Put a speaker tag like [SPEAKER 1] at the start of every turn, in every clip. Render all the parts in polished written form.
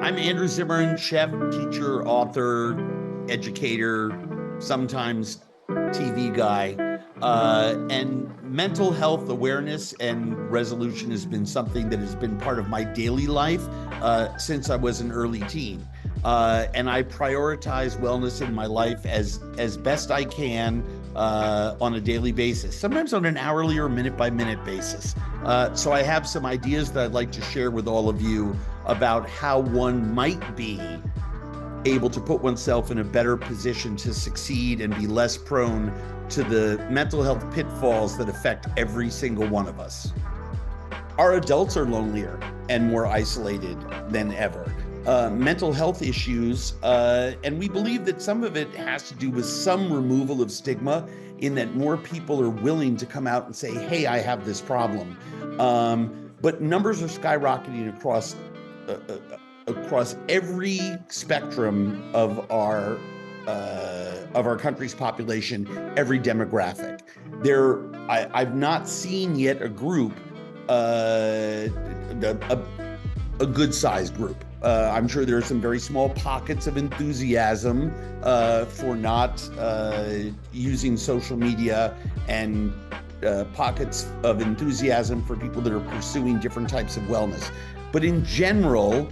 [SPEAKER 1] I'm Andrew Zimmern, chef, teacher, author, educator, sometimes TV guy. And mental health awareness and resolution has been something that has been part of my daily life since I was an early teen. And I prioritize wellness in my life as best I can on a daily basis, sometimes on an hourly or minute by minute basis. So I have some ideas that I'd like to share with all of you about how one might be able to put oneself in a better position to succeed and be less prone to the mental health pitfalls that affect every single one of us. Our adults are lonelier and more isolated than ever. Mental health issues, and we believe that some of it has to do with some removal of stigma, in that more people are willing to come out and say, hey, I have this problem. But numbers are skyrocketing across every spectrum of our country's population, every demographic. I've not seen yet a group, a good-sized group. I'm sure there are some very small pockets of enthusiasm for not using social media, and pockets of enthusiasm for people that are pursuing different types of wellness. But in general,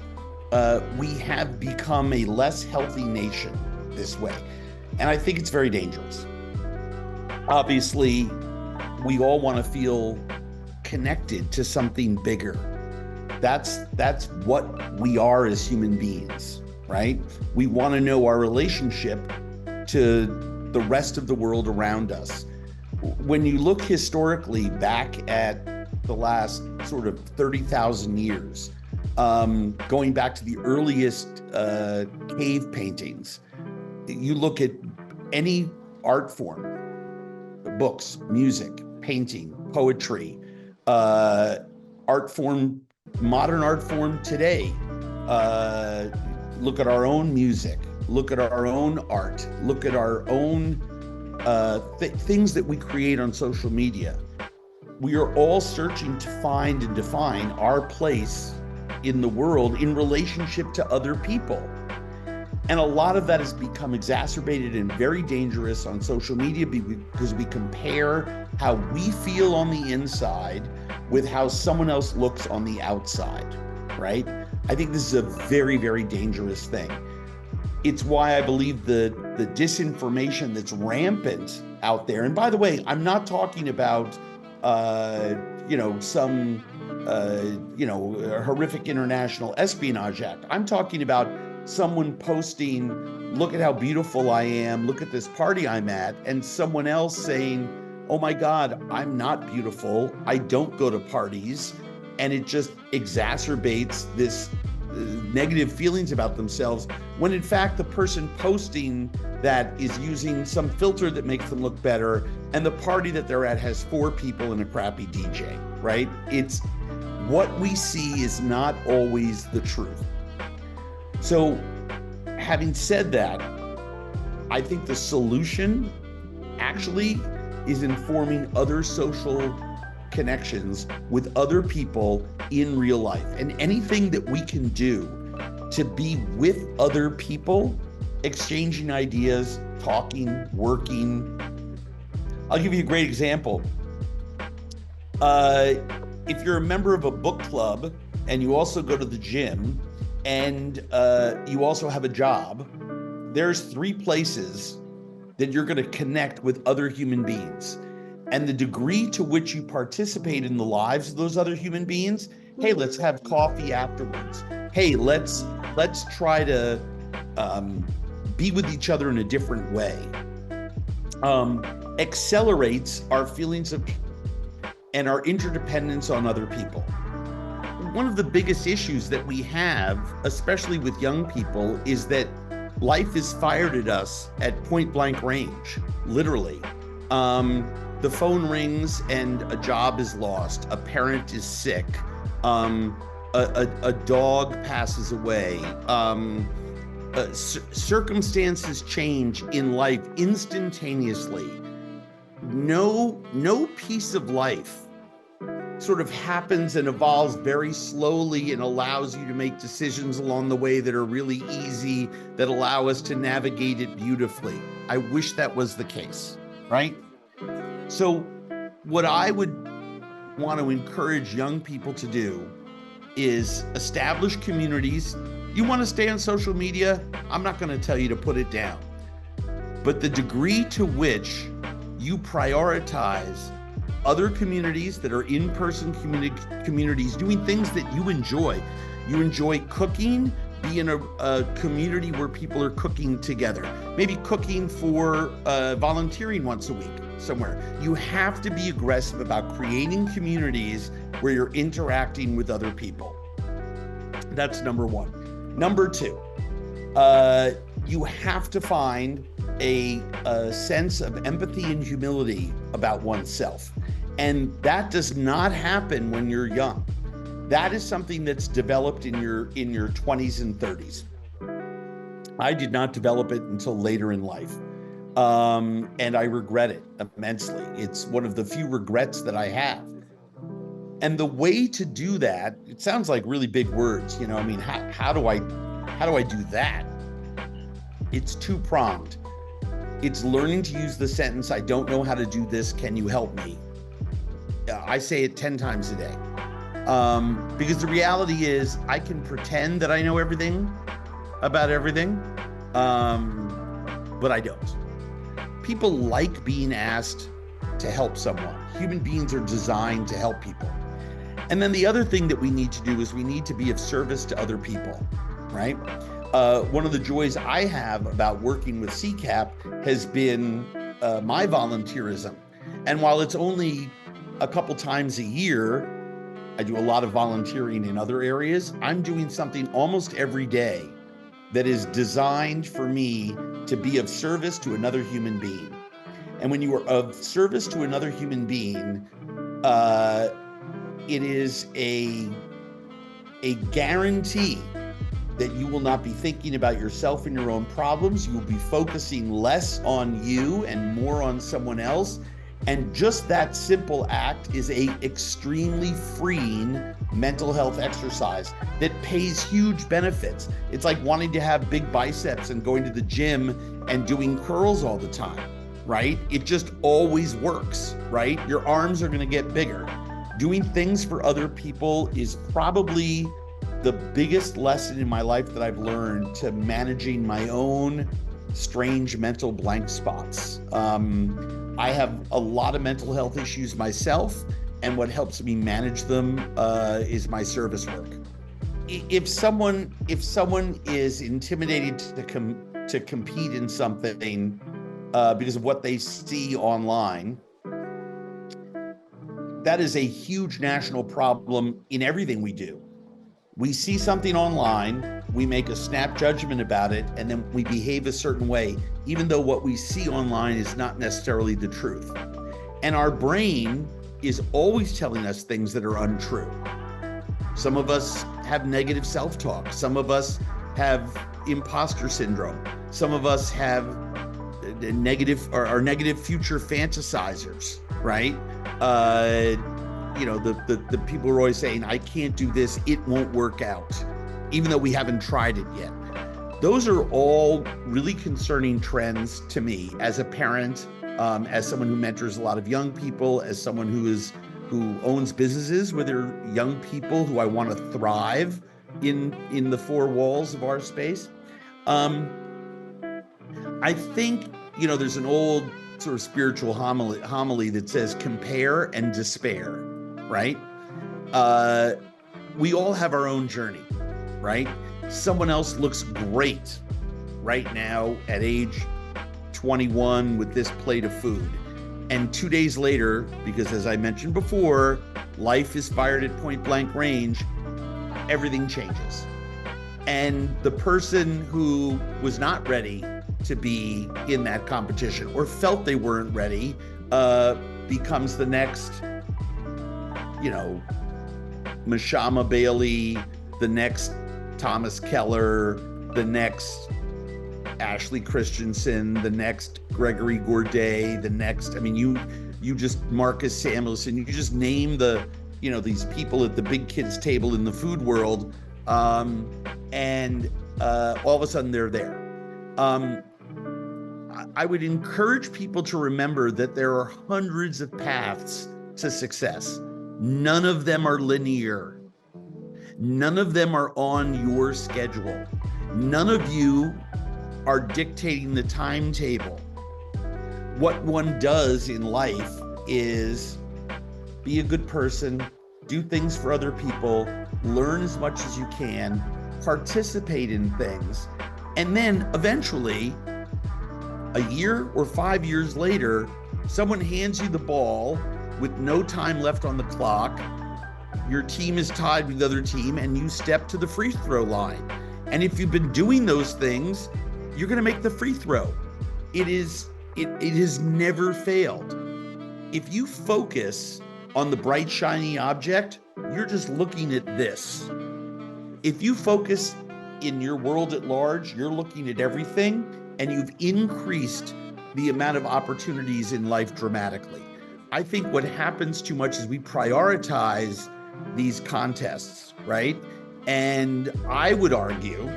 [SPEAKER 1] we have become a less healthy nation this way. And I think it's very dangerous. Obviously, we all want to feel connected to something bigger. That's what we are as human beings, right? We want to know our relationship to the rest of the world around us. When you look historically back at the last sort of 30,000 years, going back to the earliest cave paintings, you look at any art form, books, music, painting, poetry, art form, modern art form today. Look at our own music, look at our own art, look at our own things that we create on social media. We are all searching to find and define our place in the world in relationship to other people. And a lot of that has become exacerbated and very dangerous on social media because we compare how we feel on the inside with how someone else looks on the outside, right? I think this is a very, very dangerous thing. It's why I believe the disinformation that's rampant out there. And by the way, I'm not talking about, some horrific international espionage act. I'm talking about someone posting, look at how beautiful I am, look at this party I'm at, and someone else saying, oh my God, I'm not beautiful, I don't go to parties, and it just exacerbates this negative feelings about themselves, when in fact the person posting that is using some filter that makes them look better, and the party that they're at has 4 people and a crappy DJ, right? It's what we see is not always the truth. So having said that, I think the solution actually is informing other social connections with other people in real life. And anything that we can do to be with other people, exchanging ideas, talking, working. I'll give you a great example. If you're a member of a book club and you also go to the gym and you also have a job, there's 3 places that you're going to connect with other human beings. And the degree to which you participate in the lives of those other human beings, hey, let's have coffee afterwards. Hey, let's try to be with each other in a different way. Accelerates our feelings of and our interdependence on other people. One of the biggest issues that we have, especially with young people, is that life is fired at us at point blank range, literally. The phone rings and a job is lost, a parent is sick, a dog passes away, circumstances change in life instantaneously. No piece of life sort of happens and evolves very slowly and allows you to make decisions along the way that are really easy, that allow us to navigate it beautifully. I wish that was the case, right? So what I would want to encourage young people to do is establish communities. You want to stay on social media? I'm not going to tell you to put it down. But the degree to which you prioritize other communities that are in-person communities doing things that you enjoy. You enjoy cooking, be in a community where people are cooking together. Maybe cooking for volunteering once a week somewhere. You have to be aggressive about creating communities where you're interacting with other people. That's number one. Number two, you have to find a sense of empathy and humility about oneself. And that does not happen when you're young. That is something that's developed in your 20s and 30s. I did not develop it until later in life. And I regret it immensely. It's one of the few regrets that I have. And the way to do that, it sounds like really big words, you know, I mean, how do I do that? It's two-pronged. It's learning to use the sentence, I don't know how to do this, can you help me? I say it 10 times a day. Because the reality is I can pretend that I know everything about everything, but I don't. People like being asked to help someone. Human beings are designed to help people. And then the other thing that we need to do is we need to be of service to other people, right? One of the joys I have about working with CCAP has been my volunteerism. And while it's only a couple times a year, I do a lot of volunteering in other areas. I'm doing something almost every day that is designed for me to be of service to another human being. And when you are of service to another human being, it is a guarantee that you will not be thinking about yourself and your own problems. You will be focusing less on you and more on someone else. And just that simple act is a extremely freeing mental health exercise that pays huge benefits. It's like wanting to have big biceps and going to the gym and doing curls all the time, right? It just always works, right? Your arms are gonna get bigger. Doing things for other people is probably the biggest lesson in my life that I've learned to managing my own strange mental blank spots. I have a lot of mental health issues myself, and what helps me manage them is my service work. If someone is intimidated to compete in something because of what they see online, that is a huge national problem in everything we do. We see something online, we make a snap judgment about it, and then we behave a certain way, even though what we see online is not necessarily the truth. And our brain is always telling us things that are untrue. Some of us have negative self-talk. Some of us have imposter syndrome. Some of us have negative future fantasizers, right? You know, the people are always saying, I can't do this, it won't work out, even though we haven't tried it yet. Those are all really concerning trends to me as a parent, as someone who mentors a lot of young people, as someone who owns businesses where there are young people who I want to thrive in the four walls of our space. I think, you know, there's an old sort of spiritual homily that says compare and despair, right? We all have our own journey, right? Someone else looks great right now at age 21 with this plate of food. And 2 days later, because as I mentioned before, life is fired at point blank range, everything changes. And the person who was not ready to be in that competition or felt they weren't ready becomes the next, you know, Mashama Bailey, the next Thomas Keller, the next Ashley Christensen, the next Gregory Gourdet, the next, I mean, you just Marcus Samuelson, you just name the these people at the big kids table in the food world, and all of a sudden they're there. I would encourage people to remember that there are hundreds of paths to success. None of them are linear. None of them are on your schedule. None of you are dictating the timetable. What one does in life is be a good person, do things for other people, learn as much as you can, participate in things, and then eventually, a year or 5 years later, someone hands you the ball with no time left on the clock. Your team is tied with the other team, and you step to the free throw line. And if you've been doing those things, you're going to make the free throw. It has never failed. If you focus on the bright, shiny object, you're just looking at this. If you focus in your world at large, you're looking at everything, and you've increased the amount of opportunities in life dramatically. I think what happens too much is we prioritize these contests, right? And I would argue,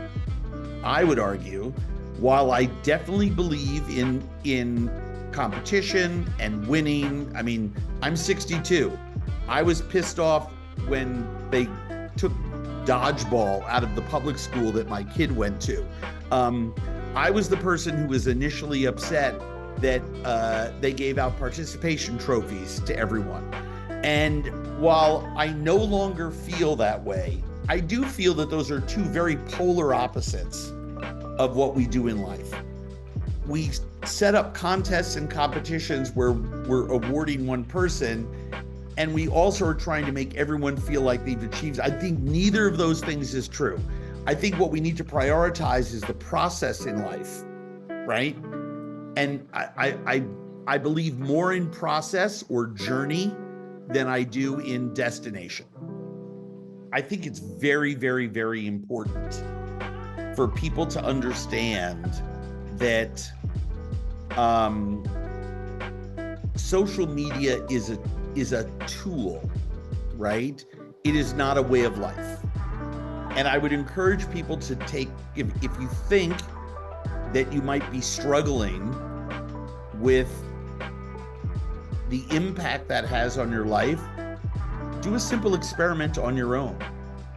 [SPEAKER 1] while I definitely believe in competition and winning, I mean, I'm 62. I was pissed off when they took dodgeball out of the public school that my kid went to. I was the person who was initially upset that they gave out participation trophies to everyone. And while I no longer feel that way, I do feel that those are two very polar opposites of what we do in life. We set up contests and competitions where we're awarding one person, and we also are trying to make everyone feel like they've achieved. I think neither of those things is true. I think what we need to prioritize is the process in life, right? And I believe more in process or journey than I do in destination. I think it's very, very, very important for people to understand that social media is a tool, right? It is not a way of life. And I would encourage people to take, if you think that you might be struggling with the impact that has on your life, do a simple experiment on your own.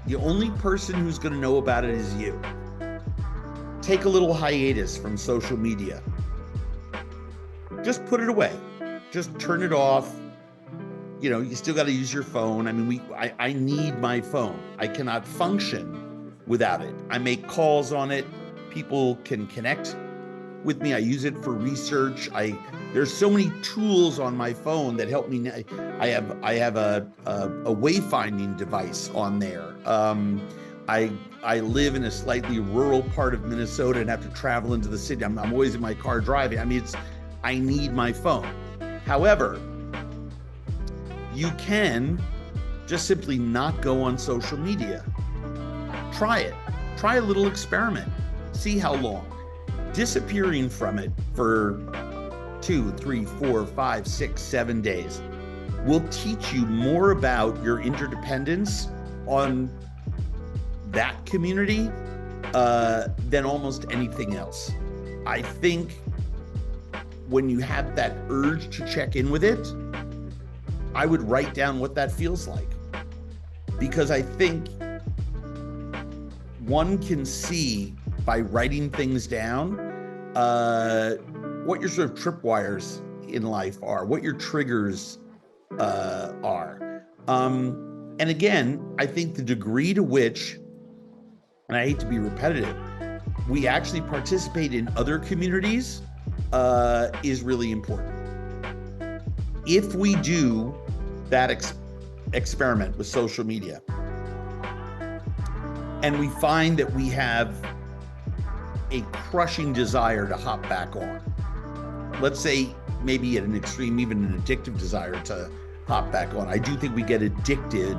[SPEAKER 1] The only person who's going to know about it is you. Take a little hiatus from social media. Just put it away. Just turn it off. You still got to use your phone. I mean, I need my phone. I cannot function without it. I make calls on it. People can connect with me. I use it for research. There's so many tools on my phone that help me. I have a wayfinding device on there. I live in a slightly rural part of Minnesota and have to travel into the city. I'm always in my car driving. I mean, I need my phone. However, you can just simply not go on social media. Try it. Try a little experiment. See how long. Disappearing from it for 2, 3, 4, 5, 6, 7 days will teach you more about your interdependence on that community than almost anything else. I think when you have that urge to check in with it, I would write down what that feels like, because I think one can see by writing things down what your sort of tripwires in life are, what your triggers are. And again, I think the degree to which, and I hate to be repetitive, we actually participate in other communities is really important. If we do that experiment with social media, and we find that we have a crushing desire to hop back on, let's say maybe at an extreme, even an addictive desire to hop back on, I do think we get addicted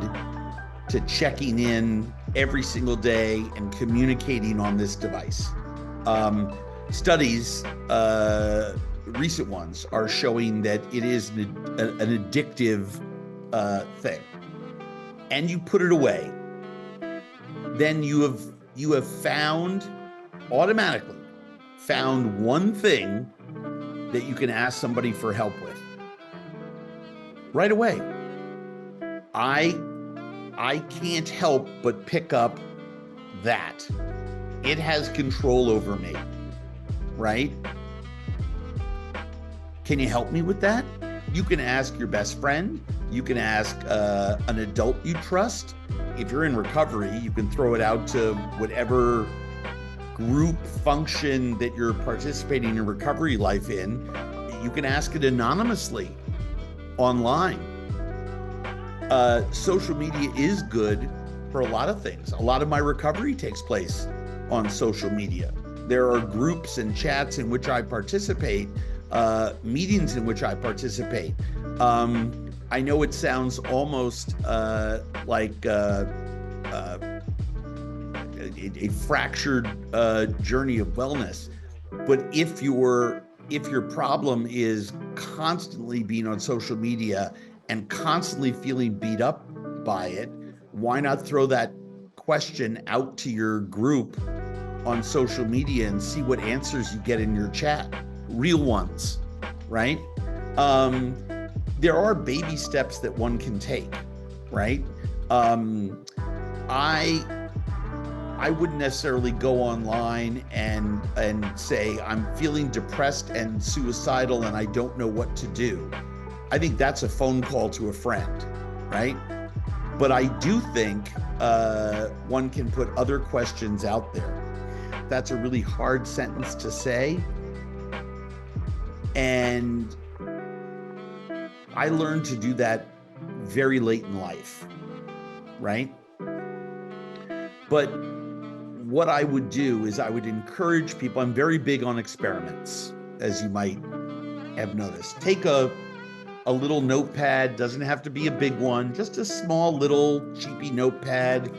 [SPEAKER 1] to checking in every single day and communicating on this device. Studies, recent ones, are showing that it is an addictive thing. and you put it away, then you have automatically found one thing that you can ask somebody for help with right away. I can't help but pick up that it has control over me, right? Can you help me with that? You can ask your best friend. You can ask an adult you trust. If you're in recovery, you can throw it out to whatever group function that you're participating in recovery life in. You can ask it anonymously online. Social media is good for a lot of things. A lot of my recovery takes place on social media. There are groups and chats in which I participate, meetings in which I participate. I know it sounds almost like a fractured journey of wellness, but if your problem is constantly being on social media and constantly feeling beat up by it, why not throw that question out to your group on social media and see what answers you get in your chat? Real ones, right? There are baby steps that one can take, right? I wouldn't necessarily go online and say, I'm feeling depressed and suicidal and I don't know what to do. I think that's a phone call to a friend, right? But I do think one can put other questions out there. That's a really hard sentence to say. And I learned to do that very late in life, right? But what I would do is I would encourage people. I'm very big on experiments, as you might have noticed. Take a little notepad, doesn't have to be a big one, just a small little cheapy notepad.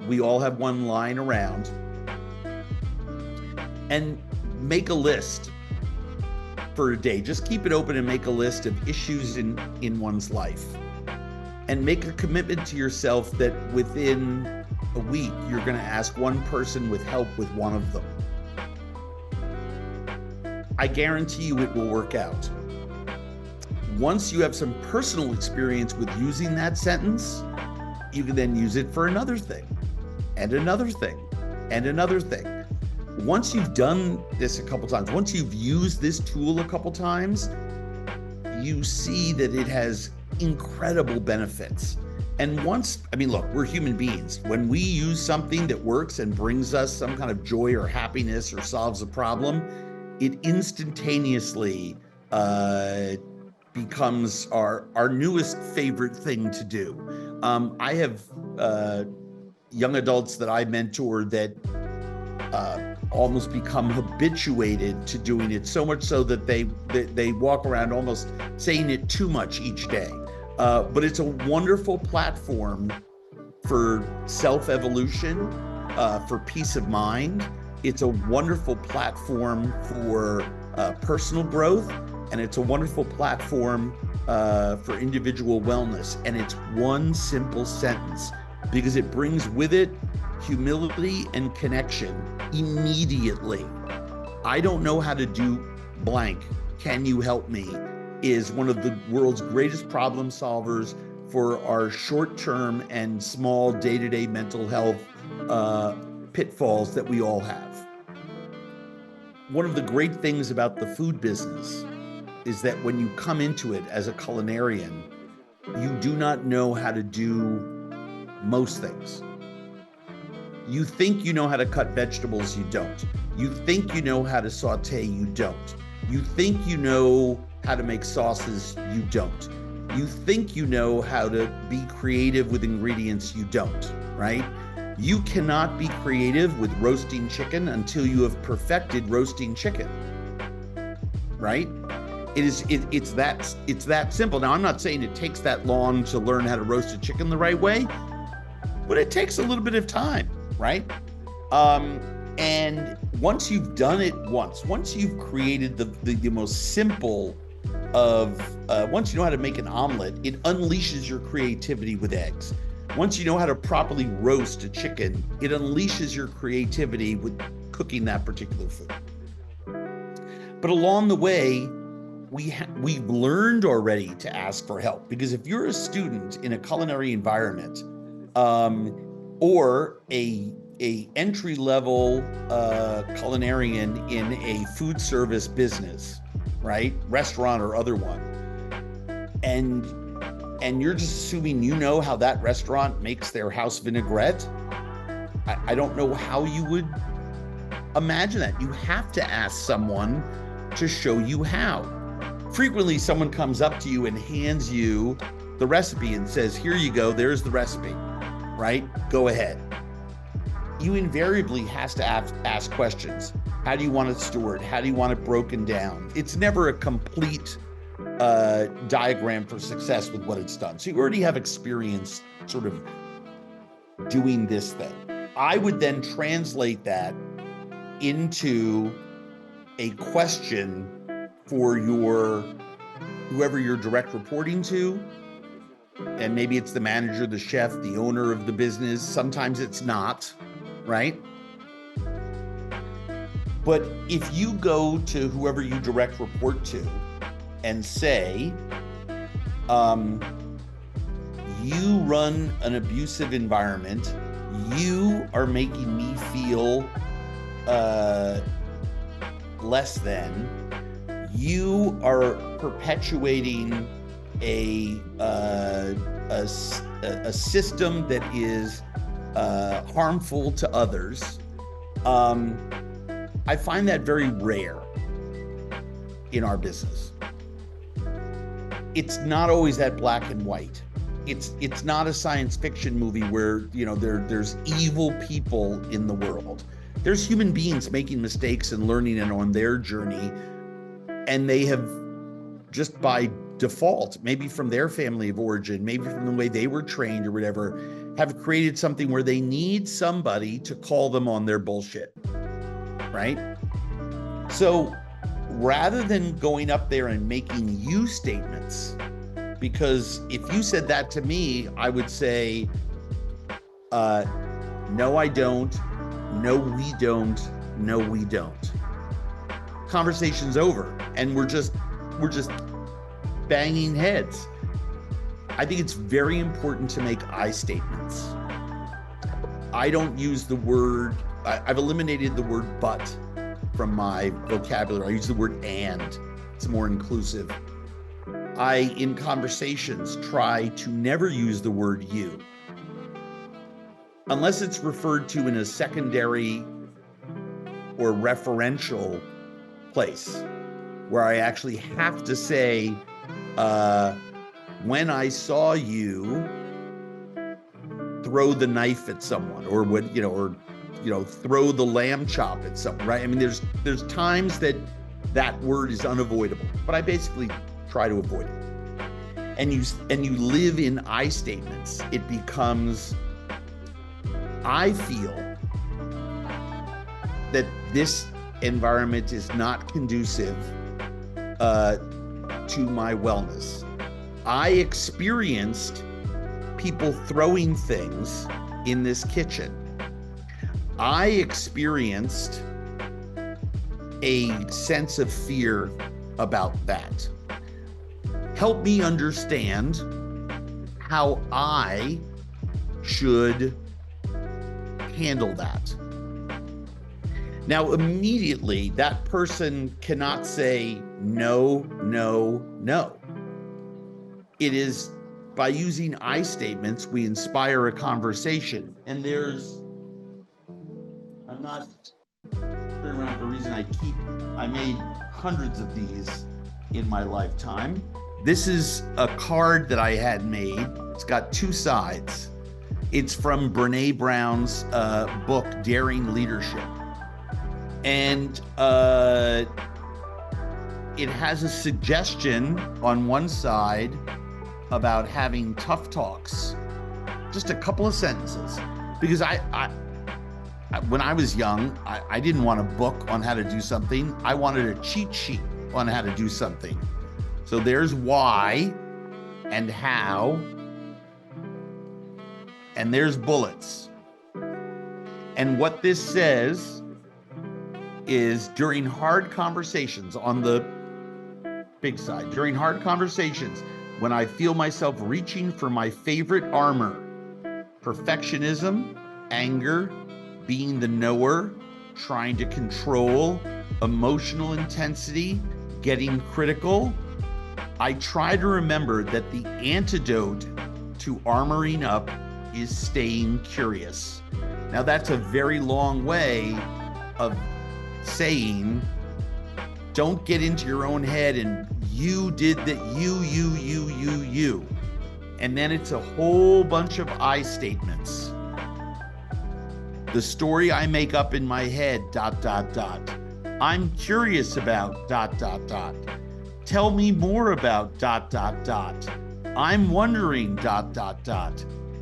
[SPEAKER 1] We all have one lying around. And make a list for a day. Just keep it open and make a list of issues in one's life. And make a commitment to yourself that within a week, you're going to ask one person with help with one of them. I guarantee you it will work out. Once you have some personal experience with using that sentence, you can then use it for another thing, and another thing, and another thing. Once you've done this a couple times, once you've used this tool a couple times, you see that it has incredible benefits. And look, we're human beings. When we use something that works and brings us some kind of joy or happiness or solves a problem, it instantaneously becomes our newest favorite thing to do. I have young adults that I mentor that almost become habituated to doing it, so much so that they walk around almost saying it too much each day. But it's a wonderful platform for self-evolution, for peace of mind. It's a wonderful platform for personal growth, and it's a wonderful platform for individual wellness. And it's one simple sentence, because it brings with it humility and connection immediately. I don't know how to do blank. Can you help me? Is one of the world's greatest problem solvers for our short-term and small day-to-day mental health pitfalls that we all have. One of the great things about the food business is that when you come into it as a culinarian, you do not know how to do most things. You think you know how to cut vegetables, you don't. You think you know how to saute, you don't. You think you know how to make sauces, you don't. You think you know how to be creative with ingredients, you don't, right? You cannot be creative with roasting chicken until you have perfected roasting chicken, right? It's that simple. Now, I'm not saying it takes that long to learn how to roast a chicken the right way, but it takes a little bit of time, right? And once you've done it once you've created the most simple of once you know how to make an omelet, it unleashes your creativity with eggs. Once you know how to properly roast a chicken, it unleashes your creativity with cooking that particular food. But along the way, we've learned already to ask for help, because if you're a student in a culinary environment, or a entry-level culinarian in a food service business, right, restaurant or other one, and you're just assuming you know how that restaurant makes their house vinaigrette, I don't know how you would imagine that. You have to ask someone to show you how. Frequently, someone comes up to you and hands you the recipe and says, here you go, there's the recipe, right? Go ahead. You invariably has to ask questions. How do you want it stored? How do you want it broken down? It's never a complete diagram for success with what it's done. So you already have experience sort of doing this thing. I would then translate that into a question for whoever you're direct reporting to. And maybe it's the manager, the chef, the owner of the business. Sometimes it's not, right? But if you go to whoever you direct report to and say, you run an abusive environment, you are making me feel less than, you are perpetuating a system that is harmful to others. I find that very rare in our business. It's not always that black and white. It's not a science fiction movie where, you know, there's evil people in the world. There's human beings making mistakes and learning and on their journey, and they have, just by default, maybe from their family of origin, maybe from the way they were trained or whatever, have created something where they need somebody to call them on their bullshit, right? So rather than going up there and making you statements, because if you said that to me, I would say, no, I don't. No, we don't. No, we don't. Conversation's over, and we're just banging heads. I think it's very important to make I statements. I don't use the word, I've eliminated the word but from my vocabulary. I use the word and. It's more inclusive. I, in conversations, try to never use the word you, unless it's referred to in a secondary or referential place, where I actually have to say, when I saw you throw the knife at someone, or when, throw the lamb chop at someone, right? I mean, there's times that word is unavoidable, but I basically try to avoid it. And you live in I statements. It becomes, I feel that this environment is not conducive to my wellness. I experienced people throwing things in this kitchen. I experienced a sense of fear about that. Help me understand how I should handle that. Now, immediately, that person cannot say no, no, no. It is by using I statements, we inspire a conversation. And I'm not turning around for a reason. I made hundreds of these in my lifetime. This is a card that I had made. It's got two sides. It's from Brene Brown's book, Daring Leadership. And it has a suggestion on one side about having tough talks. Just a couple of sentences. Because when I was young, I didn't want a book on how to do something. I wanted a cheat sheet on how to do something. So there's why and how, and there's bullets. And what this says is during hard conversations on the big side, during hard conversations, when I feel myself reaching for my favorite armor, perfectionism, anger, being the knower, trying to control, emotional intensity, getting critical, I try to remember that the antidote to armoring up is staying curious. Now, that's a very long way of saying, don't get into your own head and you did that, you. And then it's a whole bunch of I statements. The story I make up in my head, ... I'm curious about ... Tell me more about ... I'm wondering ...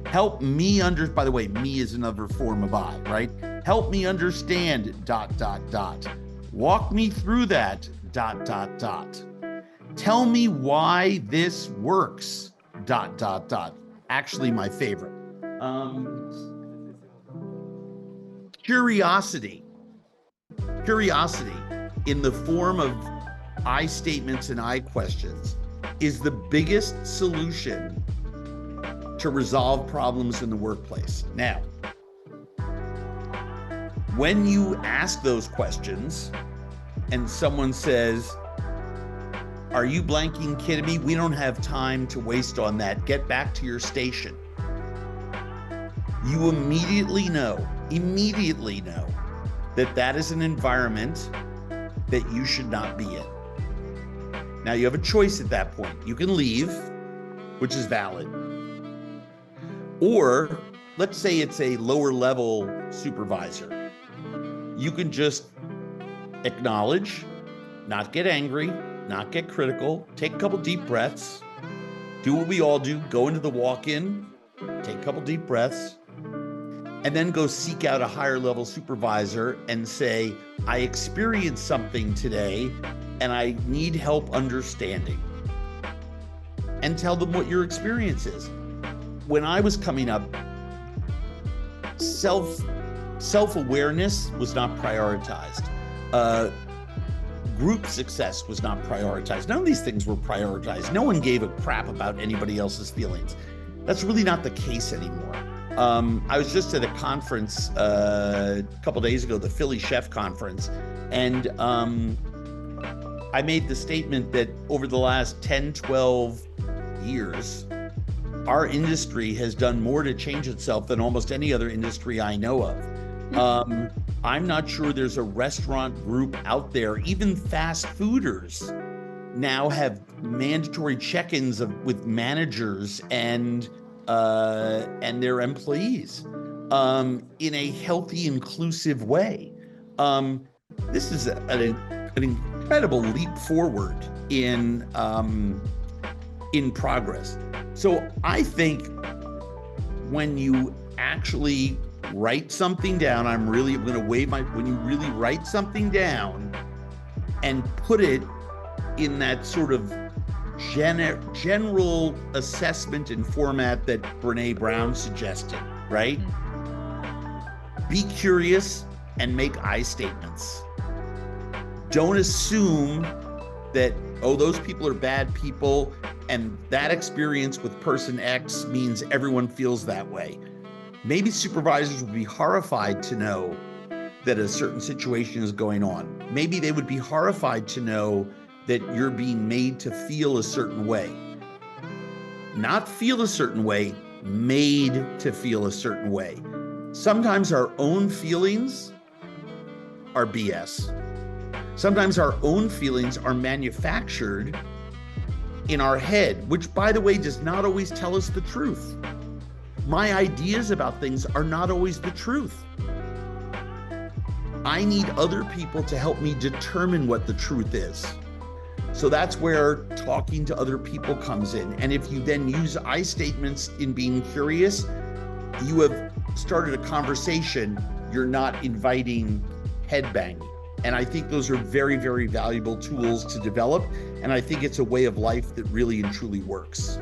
[SPEAKER 1] Help me by the way, me is another form of I, right? Help me understand ... Walk me through that ... Tell me why this works ... Actually, my favorite. Curiosity in the form of I statements and I questions is the biggest solution to resolve problems in the workplace. Now, when you ask those questions and someone says, are you blanking kidding me? We don't have time to waste on that. Get back to your station. You immediately know that that is an environment that you should not be in. Now you have a choice at that point. You can leave, which is valid. Or let's say it's a lower level supervisor. You can just acknowledge, not get angry, not get critical, take a couple deep breaths, do what we all do, go into the walk-in, take a couple deep breaths, and then go seek out a higher level supervisor and say, I experienced something today and I need help understanding. And tell them what your experience is. When I was coming up, self-awareness was not prioritized. Group success was not prioritized. None of these things were prioritized. No one gave a crap about anybody else's feelings. That's really not the case anymore. I was just at a conference a couple days ago, the Philly Chef Conference, and I made the statement that over the last 10, 12 years, our industry has done more to change itself than almost any other industry I know of. I'm not sure there's a restaurant group out there, even fast fooders now have mandatory check-ins with managers and their employees in a healthy, inclusive way. This is an incredible leap forward in progress. So I think when you actually write something down, I'm going to wave when you really write something down and put it in that sort of general assessment and format that Brene Brown suggested, right? Be curious and make I statements. Don't assume that, oh, those people are bad people and that experience with person X means everyone feels that way. Maybe supervisors would be horrified to know that a certain situation is going on. Maybe they would be horrified to know that you're being made to feel a certain way. Not feel a certain way, made to feel a certain way. Sometimes our own feelings are BS. Sometimes our own feelings are manufactured in our head, which, by the way, does not always tell us the truth. My ideas about things are not always the truth. I need other people to help me determine what the truth is. So that's where talking to other people comes in. And if you then use I statements in being curious, you have started a conversation. You're not inviting headbanging. And I think those are very, very valuable tools to develop. And I think it's a way of life that really and truly works.